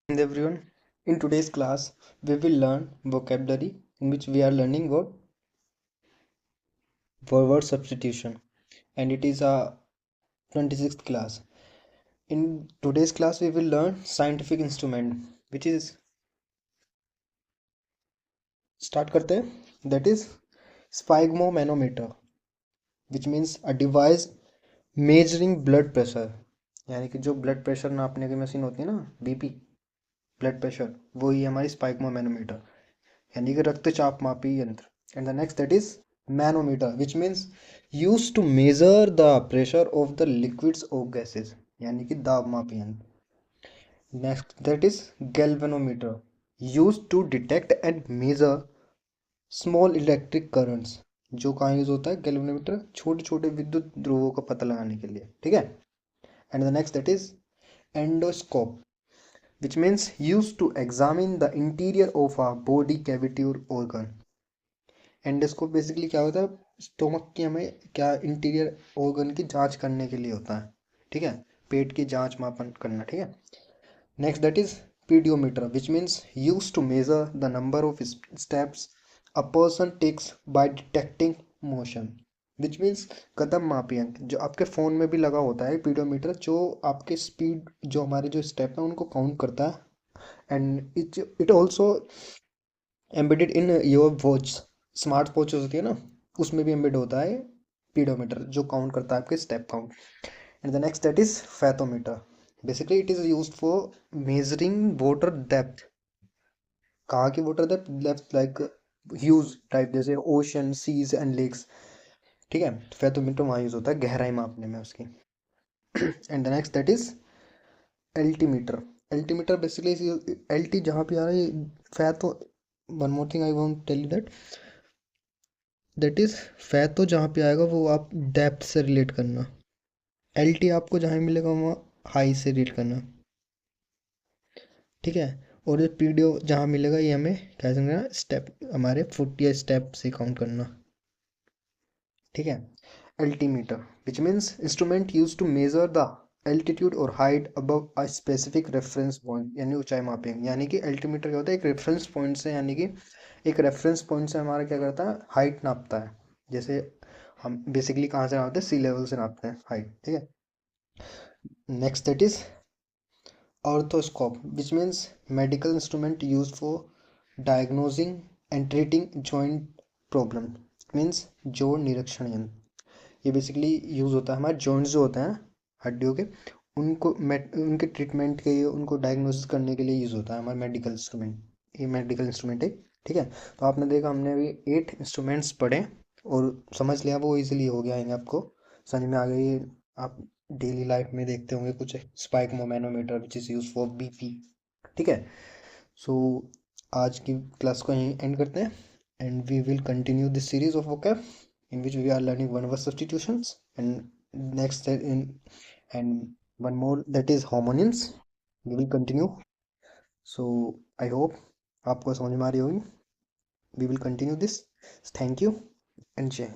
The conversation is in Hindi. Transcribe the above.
And everyone, in today's class, we will learn vocabulary in which we are learning what word substitution, and it is a 26th class. In today's class, we will learn scientific instrument, which is start करते हैं that is sphygmomanometer, which means a device measuring blood pressure. यानी कि जो ब्लड प्रेशर नापने की मशीन होती है ना, बीपी, ब्लड प्रेशर, वही है हमारी स्पाइगमोमैनोमीटर, यानी कि रक्तचाप मापी यंत्र. And the next that is manometer which means use to measure the pressure of the liquids और गैसेस, यानी कि दाब मापी यंत्र. Next that is galvanometer use to detect and measure small electric currents. जो कहाँ यूज होता है गैल्वेनोमीटर, छोटे छोटे विद्युत ध्रुवों का पता लगाने के लिए. ठीक है. And the next that is endoscope which means used to examine the interior of a body cavity or organ. Endoscope basically क्या होता है, स्टोमक की हमें क्या इंटीरियर ऑर्गन की जांच करने के लिए होता है. ठीक है, पेट की जांच मापन करना. ठीक है. Next that is pedometer which means use to measure the number of steps a person takes by detecting motion, which means कदम मापी अंक. जो आपके फ़ोन में भी लगा होता है पीडियोमीटर, जो आपके स्पीड, जो हमारे जो स्टेप है उनको काउंट करता है. And it also embedded in your watch, smart watch होती है ना, उसमें भी एम्बेड होता है पीडोमीटर, जो काउंट करता है आपके step count. And the next that is fathometer. Basically it is use for measuring water depth. कहाँ की water depth? Depth like huge type, जैसे ओशन, सीज एंड लेक्स. ठीक है, फैथोमीटर वहाँ यूज होता है गहराई मापने में उसकी. And the next that is altimeter. Altimeter basically alti जहाँ पे आ रहा है फैथो. One more thing I want tell you that is फैथो जहाँ पे आएगा वो आप डेप्थ से रिलेट करना. एल टी आपको जहाँ मिलेगा वहाँ हाई से रिलेट करना. ठीक है. और ये पीडियो जहाँ मिलेगा ये हमें क्या समझना, स्टेप, हमारे फुट या स्टेप से काउंट करना. ठीक है. Altimeter which means instrument use to measure the altitude और height above a specific reference point, यानी ऊंचाई मापेंगे. यानी कि एल्टीमीटर क्या होता है, एक रेफरेंस पॉइंट से, यानी कि एक रेफरेंस पॉइंट से हमारा क्या करता है, हाइट नापता है. जैसे हम बेसिकली कहाँ से नापते हैं, सी लेवल से नापते हैं हाइट. ठीक है. Next that is orthoscope which means medical instrument use for diagnosing and treating joint problem. Means जोड़ निरीक्षण यंत्र. ये बेसिकली यूज़ होता है हमारे जॉइंट्स जो होते हैं हड्डियों के, उनको उनके ट्रीटमेंट के लिए, उनको डायग्नोसिस करने के लिए यूज़ होता है हमारा मेडिकल इंस्ट्रूमेंट. ये मेडिकल इंस्ट्रूमेंट है. ठीक है. तो आपने देखा हमने अभी 8 इंस्ट्रूमेंट्स पढ़े और समझ लिया, वो इजीली हो गया आएंगे आपको समझ में आ गई. आप डेली लाइफ में देखते होंगे कुछ sphygmomanometer which is use for BP. ठीक है. सो आज की क्लास को यहीं एंड करते हैं and we will continue this series of vocab in which we are learning one word substitutions and next in and one more that is homonyms. We will continue. So I hope आपको समझ में आ रही होगी. We will continue this. Thank you and jai.